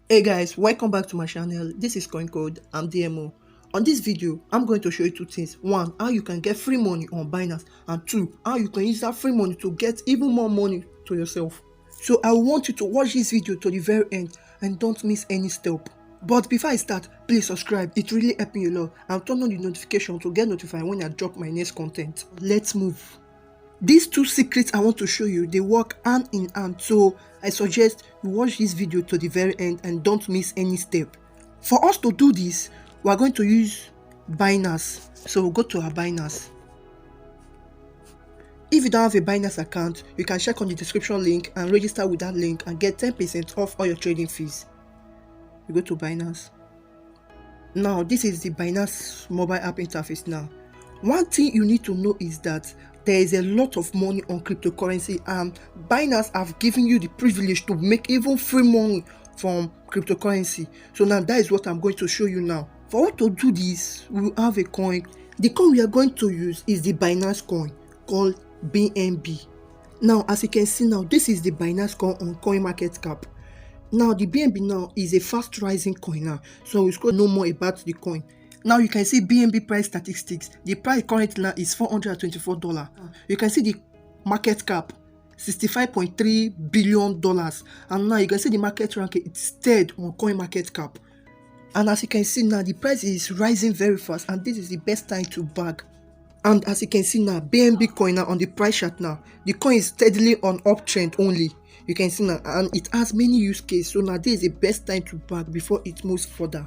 Hey guys, welcome back to my channel. This is Coin Code. I'm DMO. On this video, I'm going to show you two things. One, how you can get free money on Binance, and two, how you can use that free money to get even more money to yourself. So I want you to watch this video to the very end and don't miss any step. But before I start, please subscribe. It really helps me a lot, and turn on the notification to get notified when I drop my next content. Let's move. These two secrets I want to show you, they work hand in hand, so I suggest you watch this video to the very end and don't miss any step. For us to do this, we are going to use Binance. So we'll go to our Binance. If you don't have a Binance account, you can check on the description link and register with that link and get 10% off all your trading fees. You go to Binance. Now this is the Binance mobile app interface now. One thing you need to know is that there is a lot of money on cryptocurrency, and Binance have given you the privilege to make even free money from cryptocurrency. So now that is what I'm going to show you now. For us to do this, we will have a coin. The coin we are going to use is the Binance Coin called BNB. Now as you can see now, this is the Binance Coin on CoinMarketCap. Now the BNB now is a fast rising coin now, so we scroll no more about the coin. Now you can see BNB price statistics. The price currently now is $424. You can see the market cap, $65.3 billion. And now you can see the market rank, it's third on CoinMarketCap. And as you can see now, the price is rising very fast, and this is the best time to bag. And as you can see now, BNB coin now on the price chart now, the coin is steadily on uptrend only. You can see now, and it has many use cases. So now this is the best time to bag before it moves further.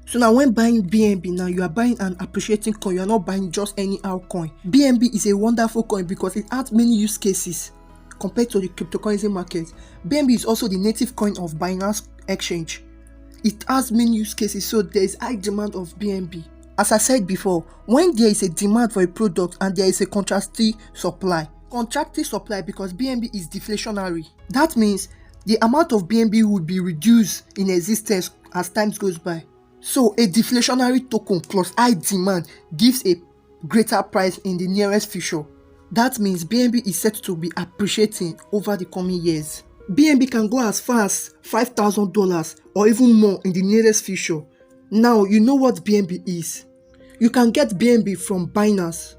So now when buying BNB now, you are buying an appreciating coin. You are not buying just any altcoin. BNB is a wonderful coin because it has many use cases compared to the cryptocurrency market. BNB is also the native coin of Binance Exchange. It has many use cases, so there is high demand of BNB. As I said before, when there is a demand for a product and there is a contrasting supply because BNB is deflationary. That means the amount of BNB will be reduced in existence as time goes by. So a deflationary token plus high demand gives a greater price in the nearest future. That means BNB is set to be appreciating over the coming years. BNB can go as far as $5,000 or even more in the nearest future. Now you know what BNB is. You can get BNB from Binance.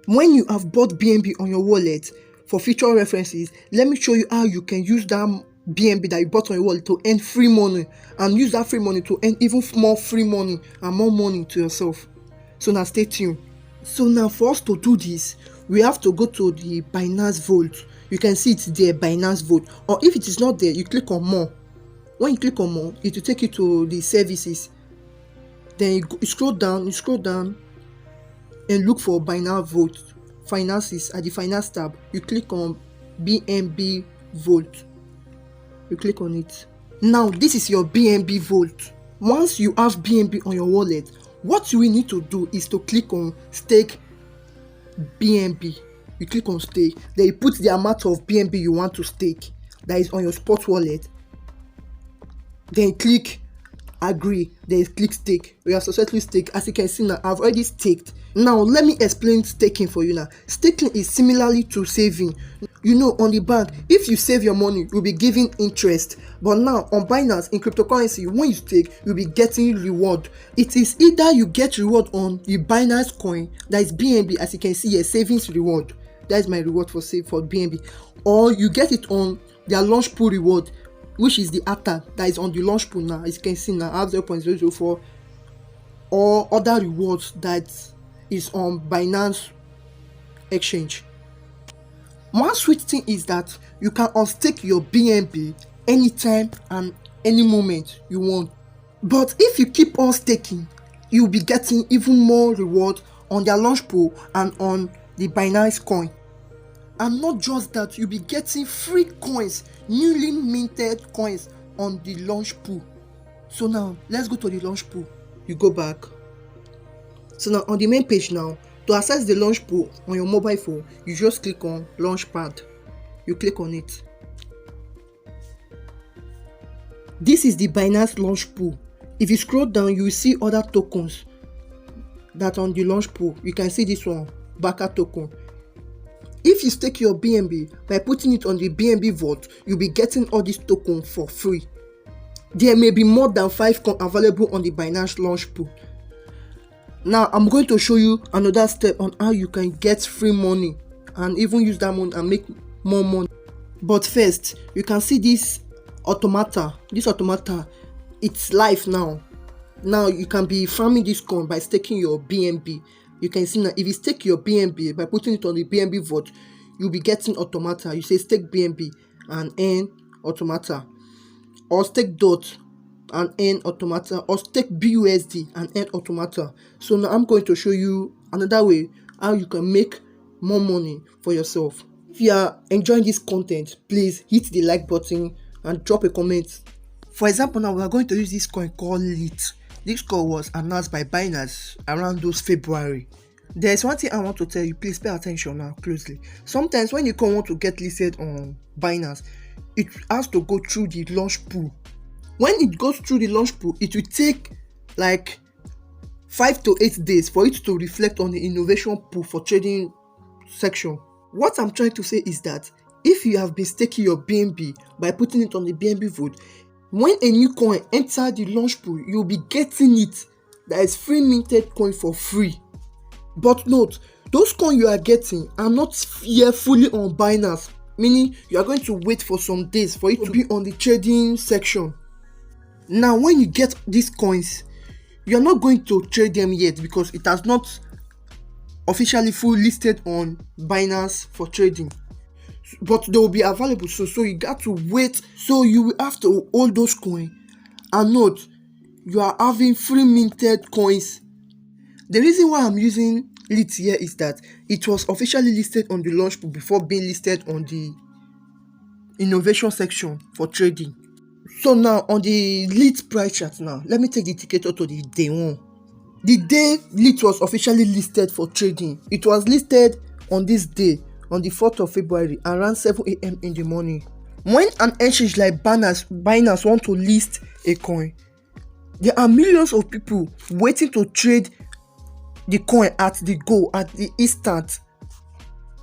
When you have bought BNB on your wallet, for future references, let me show you how you can use that BNB that you bought on your wallet to earn free money, and use that free money to earn even more free money and more money to yourself. So now stay tuned. So now for us to do this, we have to go to the Binance Vault. You can see it's there, Binance Vault, or if it is not there, you click on more. When you click on more, it will take you to the services. Then you scroll down and look for Binance Vault finances. At the finance tab, you click on BNB Vault. You click on it. Now this is your BNB Vault. Once you have BNB on your wallet, what you will need to do is to click on stake BNB. You click on stake, then you put the amount of BNB you want to stake that is on your spot wallet. Then click agree, then click stake. We have successfully staked. As you can see now, I've already staked. Now let me explain staking for you now. Staking is similarly to saving. You know, on the bank, if you save your money, you'll be giving interest. But now on Binance, in cryptocurrency, when you stake, you'll be getting reward. It is either you get reward on the Binance coin, that is BNB, as you can see here, savings reward. That is my reward for BNB. Or you get it on their launch pool reward, which is the ATA that is on the launch pool now. As you can see now, I have 0.004, or other rewards that is on Binance Exchange. One sweet thing is that you can unstake your BNB anytime and any moment you want. But if you keep on staking, you'll be getting even more reward on their launch pool and on the Binance coin. And not just that, you'll be getting free coins, newly minted coins on the launch pool. So now let's go to the launch pool. You go back. So now on the main page now, to access the launch pool on your mobile phone, you just click on Launchpad. You click on it. This is the Binance launch pool. If you scroll down, you will see other tokens that on the launch pool. You can see this one, Baka token. If you stake your BNB by putting it on the BNB Vault, you'll be getting all these tokens for free. There may be more than 5 coins available on the Binance Launchpad. Now I'm going to show you another step on how you can get free money and even use that money and make more money. But first, you can see this AUTOMATA. This AUTOMATA, it's live now. Now you can be farming this coin by staking your BNB. You can see now, if you stake your BNB by putting it on the BNB Vault, you'll be getting AUTOMATA. You say stake BNB and earn AUTOMATA, or stake DOT and earn AUTOMATA, or stake BUSD and earn AUTOMATA. So now I'm going to show you another way how you can make more money for yourself. If you are enjoying this content, please hit the like button and drop a comment. For example, now we are going to use this coin called LIT. This coin was announced by Binance around those February. There's one thing I want to tell you, please pay attention now closely. Sometimes when you want to get listed on Binance, it has to go through the launch pool. When it goes through the launch pool, it will take like 5 to 8 days for it to reflect on the innovation pool for trading section. What I'm trying to say is that if you have been staking your BNB by putting it on the BNB Vault, when a new coin enters the launch pool, you'll be getting it. That is free minted coin for free. But note, those coins you are getting are not yet fully on Binance, meaning you are going to wait for some days for it to be on the trading section. Now when you get these coins, you're not going to trade them yet because it has not officially fully listed on Binance for trading, but they will be available soon, so you got to wait. So you will have to hold those coins, and note, you are having free minted coins. The reason why I'm using LIT here is that it was officially listed on the launch pool before being listed on the innovation section for trading. So now on the LIT price chart, now let me take the indicator to the day 1. The day LIT was officially listed for trading, it was listed on this day, on the 4th of February, around 7 a.m. in the morning. When an exchange like Binance want to list a coin, there are millions of people waiting to trade the coin at the go, at the instant.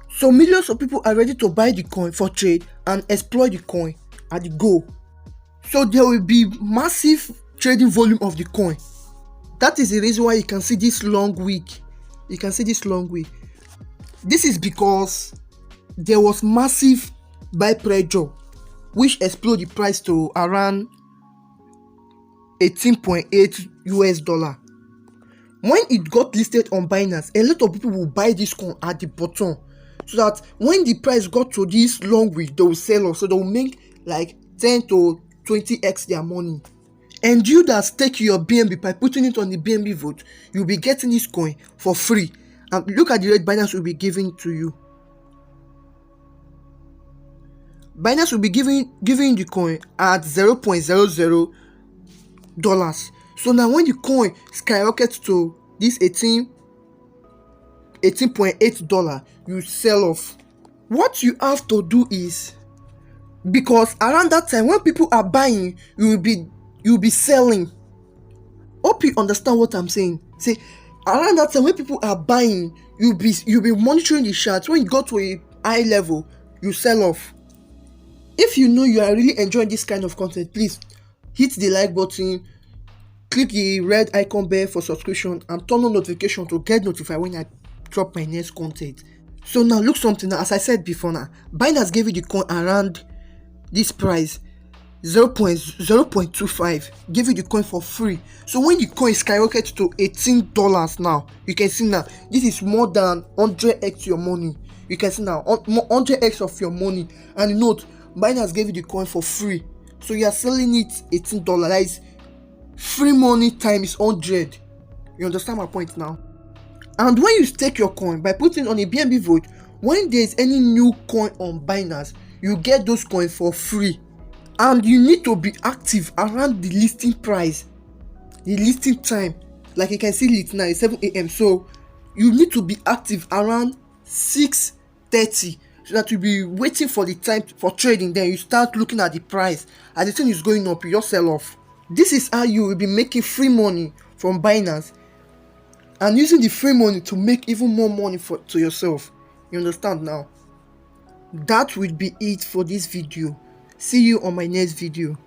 So millions of people are ready to buy the coin for trade and exploit the coin at the go. So there will be massive trading volume of the coin. That is the reason why you can see this long week. You can see this long week. This is because there was massive buy pressure, which exploded the price to around 18.8 US dollar. When it got listed on Binance, a lot of people will buy this coin at the bottom, so that when the price got to this long week, they will sell off. So they will make like 10 to 20x their money. And you that stake your BNB by putting it on the BNB Vault, you'll be getting this coin for free. And look at the rate Binance will be giving to you. Binance will be giving the coin at $0.00. So now when the coin skyrockets to this $18.8, you sell off. What you have to do is, because around that time when people are buying, you'll be selling. Hope you understand what I'm saying. Say around that time when people are buying, you'll be monitoring the charts. When you go to a high level, you sell off. If you know you are really enjoying this kind of content, please hit the like button, click the red icon bell for subscription, and turn on notification to get notified when I drop my next content. So now look something now, as I said before, now Binance gave you the coin around this price, 0.25, give you the coin for free. So when the coin skyrockets to $18 now, you can see now this is more than 100x your money. You can see now 100x of your money. And note, Binance gave you the coin for free, so you are selling it $18. That is free money times 100. You understand my point now? And when you stake your coin by putting on a BNB Vault, when there is any new coin on Binance, you get those coins for free. And you need to be active around the listing price, the listing time. Like you can see it now, it's 7 a.m. So you need to be active around 6:30, so that you'll be waiting for the time for trading. Then you start looking at the price. As the thing is going up, you just sell off. This is how you will be making free money from Binance, and using the free money to make even more money to yourself. You understand now? That will be it for this video. See you on my next video.